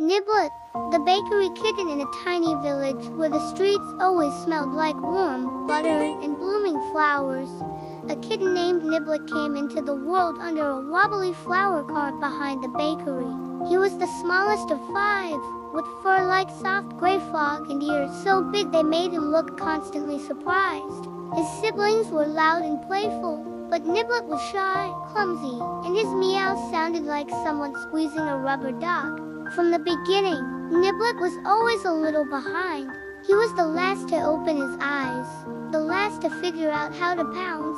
Niblet, the bakery kitten in a tiny village where the streets always smelled like warm butter and blooming flowers. A kitten named Niblet came into the world under a wobbly flower cart behind the bakery. He was the smallest of 5, with fur like soft gray fog and ears so big they made him look constantly surprised. His siblings were loud and playful, but Niblet was shy, clumsy, and his meows sounded like someone squeezing a rubber duck. From the beginning, Niblet was always a little behind. He was the last to open his eyes, the last to figure out how to pounce,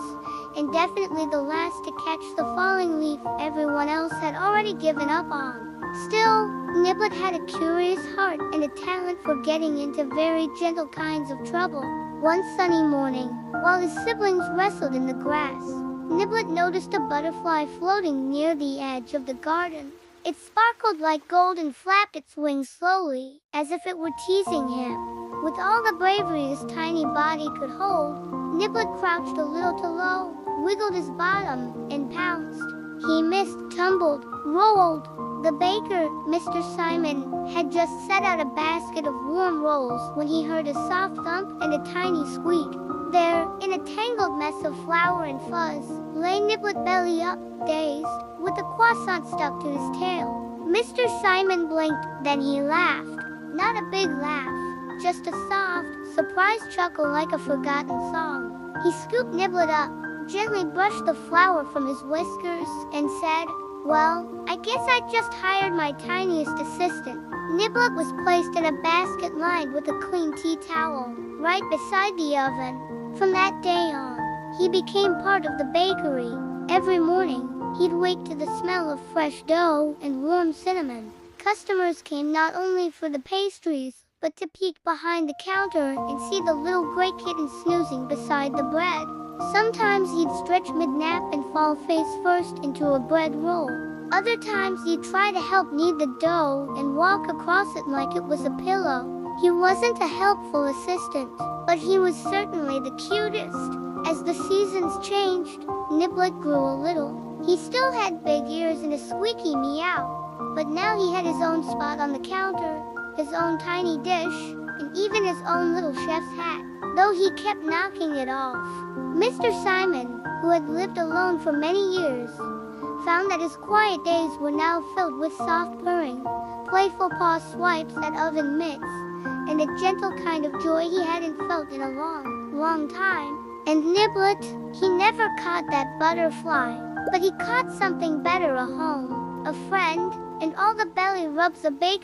and definitely the last to catch the falling leaf everyone else had already given up on. Still, Niblet had a curious heart and a talent for getting into very gentle kinds of trouble. One sunny morning, while his siblings wrestled in the grass, Niblet noticed a butterfly floating near the edge of the garden. It sparkled like gold and flapped its wings slowly, as if it were teasing him. With all the bravery his tiny body could hold, Niblet crouched a little too low, wiggled his bottom, and pounced. He missed, tumbled, rolled. The baker, Mr. Simon, had just set out a basket of warm rolls when he heard a soft thump and a tiny squeak. There, in a tangled mess of flour and fuzz, lay Niblet belly up, dazed, with a croissant stuck to his tail. Mr. Simon blinked, then he laughed. Not a big laugh, just a soft, surprised chuckle like a forgotten song. He scooped Niblet up, gently brushed the flour from his whiskers, and said, "Well, I guess I just hired my tiniest assistant." Niblet was placed in a basket lined with a clean tea towel, right beside the oven. From that day on, he became part of the bakery. Every morning, he'd wake to the smell of fresh dough and warm cinnamon. Customers came not only for the pastries, but to peek behind the counter and see the little gray kitten snoozing beside the bread. Sometimes he'd stretch mid-nap and fall face first into a bread roll. Other times he'd try to help knead the dough and walk across it like it was a pillow. He wasn't a helpful assistant, but he was certainly the cutest. As the seasons changed, Niblet grew a little. He still had big ears and a squeaky meow, but now he had his own spot on the counter, his own tiny dish, and even his own little chef's hat, though he kept knocking it off. Mr. Simon, who had lived alone for many years, found that his quiet days were now filled with soft purring, playful paw swipes at oven mitts, and a gentle kind of joy he hadn't felt in a long time. And Niblet, he never caught that butterfly, but he caught something better, a home, a friend, and all the belly rubs a baker